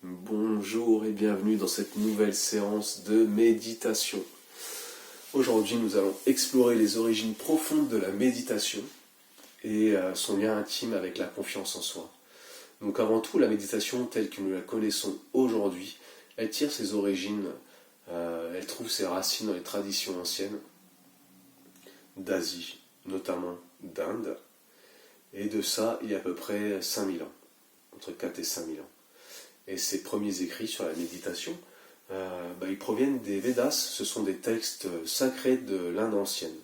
Bonjour et bienvenue dans cette nouvelle séance de méditation. Aujourd'hui, nous allons explorer les origines profondes de la méditation et son lien intime avec la confiance en soi. Donc avant tout, la méditation telle que nous la connaissons aujourd'hui, elle tire ses origines, elle trouve ses racines dans les traditions anciennes d'Asie, notamment d'Inde, et de ça il y a à peu près 5000 ans, entre 4 et 5000 ans. Et ces premiers écrits sur la méditation, ils proviennent des Védas, ce sont des textes sacrés de l'Inde ancienne.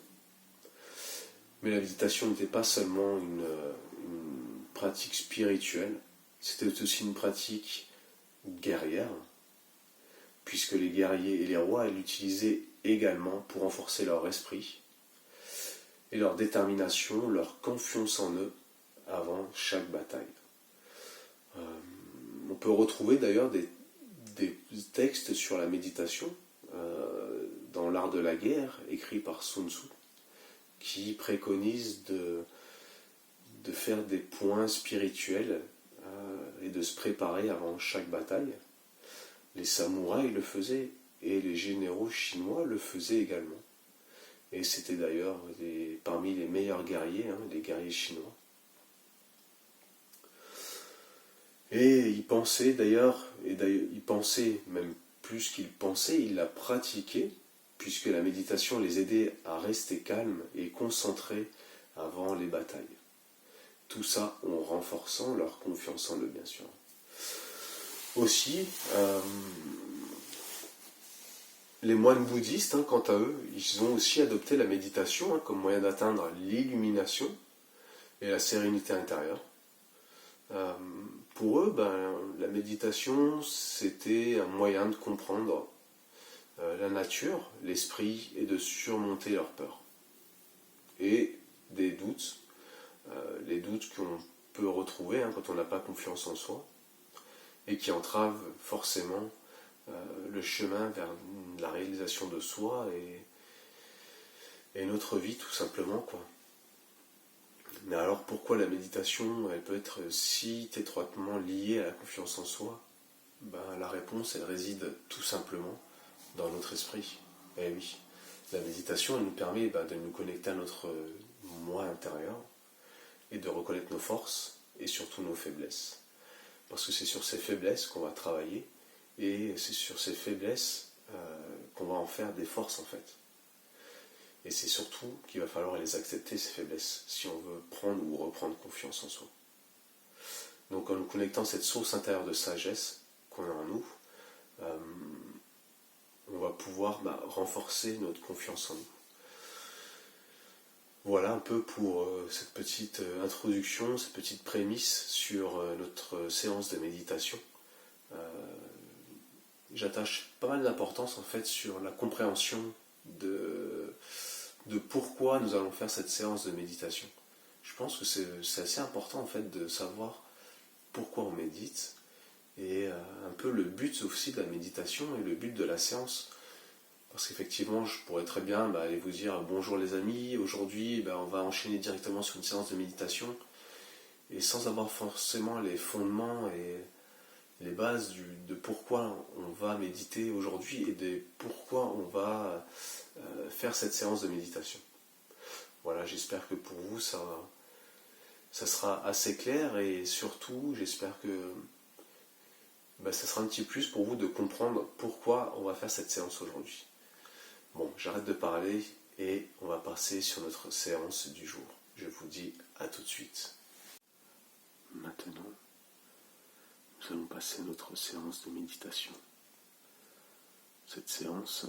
Mais la méditation n'était pas seulement une pratique spirituelle, c'était aussi une pratique guerrière, puisque les guerriers et les rois l'utilisaient également pour renforcer leur esprit et leur détermination, leur confiance en eux avant chaque bataille. On peut retrouver d'ailleurs des textes sur la méditation dans l'art de la guerre, écrit par Sun Tzu, qui préconise de faire des points spirituels et de se préparer avant chaque bataille. Les samouraïs le faisaient et les généraux chinois le faisaient également. Et c'était d'ailleurs parmi les meilleurs guerriers, les guerriers chinois. Et il pensait d'ailleurs, il pensait même plus qu'il pensait, il l'a pratiqué, puisque la méditation les aidait à rester calmes et concentrés avant les batailles. Tout ça en renforçant leur confiance en eux, bien sûr. Aussi, les moines bouddhistes, quant à eux, ils ont aussi adopté la méditation comme moyen d'atteindre l'illumination et la sérénité intérieure. Pour eux, la méditation, c'était un moyen de comprendre la nature, l'esprit, et de surmonter leurs peurs. Et des doutes, les doutes qu'on peut retrouver quand on n'a pas confiance en soi, et qui entravent forcément le chemin vers la réalisation de soi et notre vie, tout simplement, quoi. Mais alors pourquoi la méditation, elle peut être si étroitement liée à la confiance en soi ? La réponse, elle réside tout simplement dans notre esprit. Eh oui, la méditation, elle nous permet de nous connecter à notre moi intérieur et de reconnaître nos forces et surtout nos faiblesses. Parce que c'est sur ces faiblesses qu'on va travailler et c'est sur ces faiblesses qu'on va en faire des forces en fait. Et c'est surtout qu'il va falloir les accepter, ces faiblesses, si on veut prendre ou reprendre confiance en soi. Donc en nous connectant à cette source intérieure de sagesse qu'on a en nous, on va pouvoir renforcer notre confiance en nous. Voilà un peu pour cette petite introduction, cette petite prémisse sur notre séance de méditation. J'attache pas mal d'importance en fait sur la compréhension de pourquoi nous allons faire cette séance de méditation. Je pense que c'est assez important en fait de savoir pourquoi on médite et un peu le but aussi de la méditation et le but de la séance. Parce qu'effectivement, je pourrais très bien aller vous dire bonjour les amis, aujourd'hui on va enchaîner directement sur une séance de méditation et sans avoir forcément les fondements et les bases de pourquoi on va méditer aujourd'hui et de pourquoi on va faire cette séance de méditation. Voilà, j'espère que pour vous ça sera assez clair et surtout j'espère que ça sera un petit plus pour vous de comprendre pourquoi on va faire cette séance aujourd'hui. Bon, j'arrête de parler et on va passer sur notre séance du jour. Je vous dis à tout de suite. Maintenant, nous allons passer à notre séance de méditation. Cette séance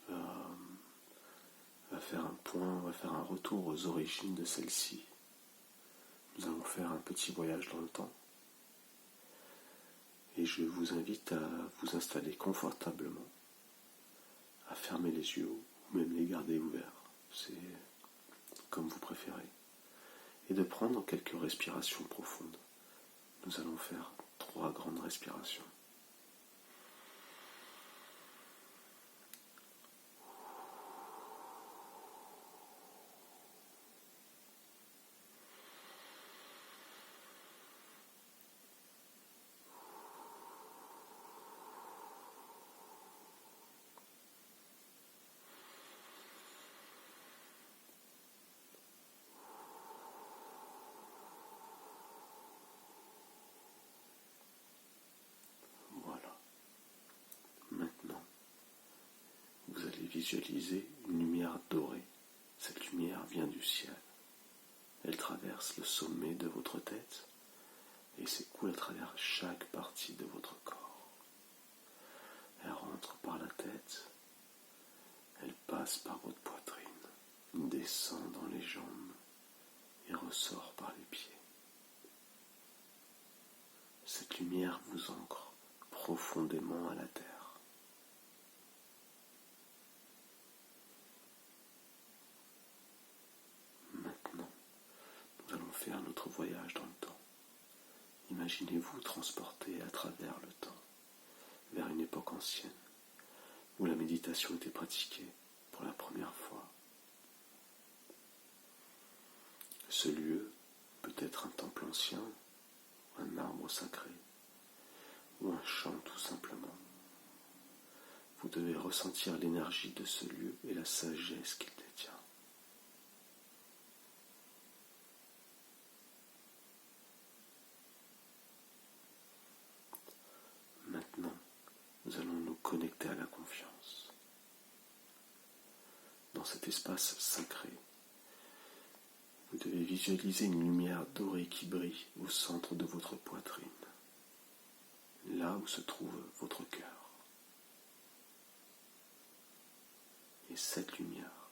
va faire un point, on va faire un retour aux origines de celle-ci. Nous allons faire un petit voyage dans le temps. Et je vous invite à vous installer confortablement, à fermer les yeux ou même les garder ouverts. C'est comme vous préférez. Et de prendre quelques respirations profondes. Nous allons faire 3 grandes respirations. visualiser une lumière dorée. Cette lumière vient du ciel. Elle traverse le sommet de votre tête et s'écoule à travers chaque partie de votre corps. Elle rentre par la tête, elle passe par votre poitrine, descend dans les jambes et ressort par les pieds. Cette lumière vous ancre profondément à la terre. Maintenant, nous allons faire notre voyage dans le temps. Imaginez-vous transporté à travers le temps, vers une époque ancienne, où la méditation était pratiquée pour la première fois. Ce lieu peut être un temple ancien, un arbre sacré, ou un champ tout simplement. Vous devez ressentir l'énergie de ce lieu et la sagesse qu'il détient. Maintenant, nous allons nous connecter à la confiance. Dans cet espace sacré, vous devez visualiser une lumière dorée qui brille au centre de votre poitrine, là où se trouve votre cœur. Et cette lumière,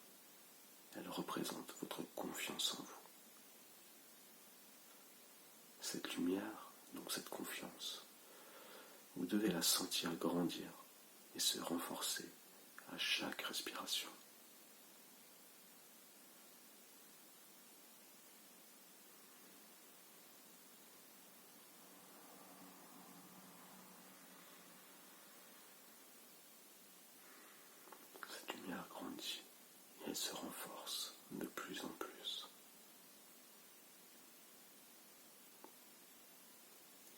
elle représente votre confiance en vous. Cette lumière, donc cette confiance, vous devez la sentir grandir et se renforcer à chaque respiration. Cette lumière grandit et elle se renforce de plus en plus.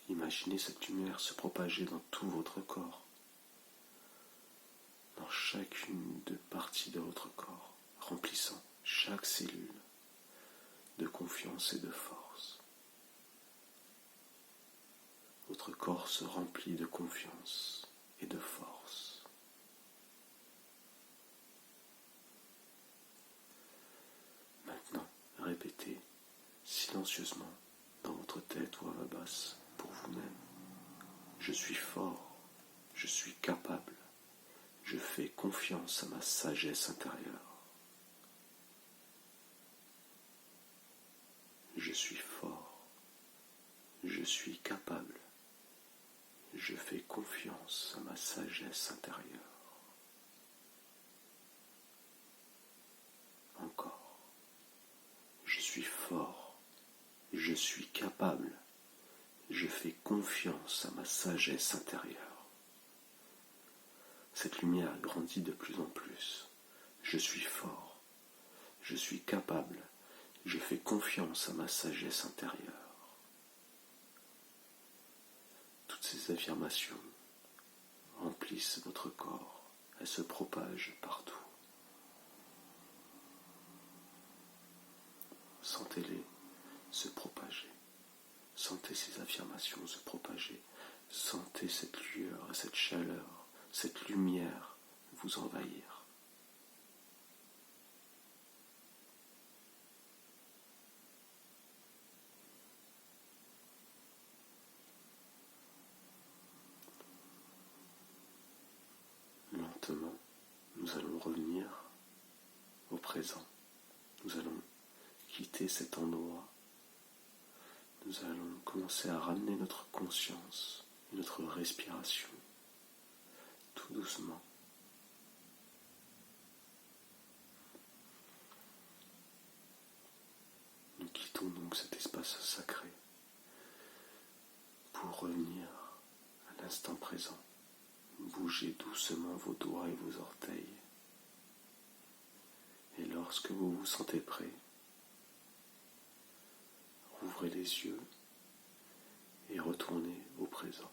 Imaginez cette lumière se propager dans tout votre corps, dans chacune des parties de votre corps, remplissant chaque cellule de confiance et de force. Votre corps se remplit de confiance et de force. Maintenant, répétez silencieusement dans votre tête ou à voix basse pour vous-même. Je suis fort, je suis capable, je fais confiance à ma sagesse intérieure. Je suis fort, je suis capable, je fais confiance à ma sagesse intérieure. Encore, je suis fort, je suis capable, je fais confiance à ma sagesse intérieure. Cette lumière grandit de plus en plus. Je suis fort, je suis capable, je fais confiance à ma sagesse intérieure. Toutes ces affirmations remplissent votre corps, elles se propagent partout. Sentez-les se propager. Sentez ces affirmations se propager. Sentez cette lueur et cette chaleur, cette lumière vous envahir. Lentement, nous allons revenir au présent. Nous allons quitter cet endroit. Nous allons commencer à ramener notre conscience et notre respiration tout doucement. Nous quittons donc cet espace sacré pour revenir à l'instant présent. Bougez doucement vos doigts et vos orteils. Et lorsque vous vous sentez prêt, ouvrez les yeux et retournez au présent.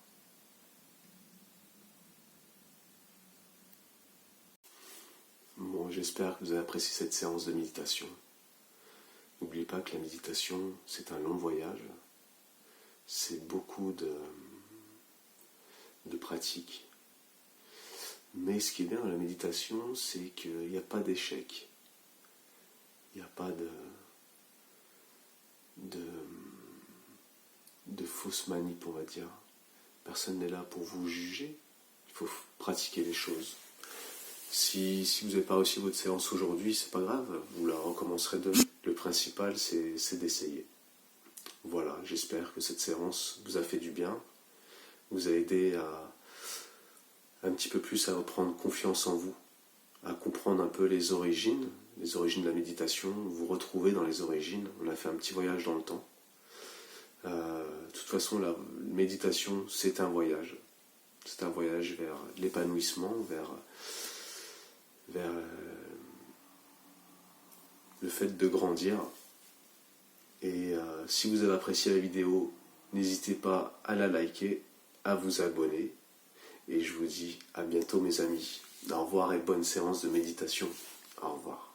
Bon, j'espère que vous avez apprécié cette séance de méditation. N'oubliez pas que la méditation, c'est un long voyage. C'est beaucoup de pratique. Mais ce qui est bien dans la méditation, c'est qu'il n'y a pas d'échec. Il n'y a pas de fausse manip, on va dire. Personne n'est là pour vous juger. Il faut pratiquer les choses. Si vous n'avez pas réussi votre séance aujourd'hui, c'est pas grave, vous la recommencerez demain. Le principal, c'est d'essayer. Voilà, j'espère que cette séance vous a fait du bien, vous a aidé un petit peu plus à reprendre confiance en vous, à comprendre un peu les origines de la méditation, vous retrouver dans les origines. On a fait un petit voyage dans le temps. De toute façon, la méditation, c'est un voyage. C'est un voyage vers l'épanouissement, vers le fait de grandir. Et si vous avez apprécié la vidéo, n'hésitez pas à la liker, à vous abonner. Et je vous dis à bientôt mes amis. Au revoir et bonne séance de méditation. Au revoir.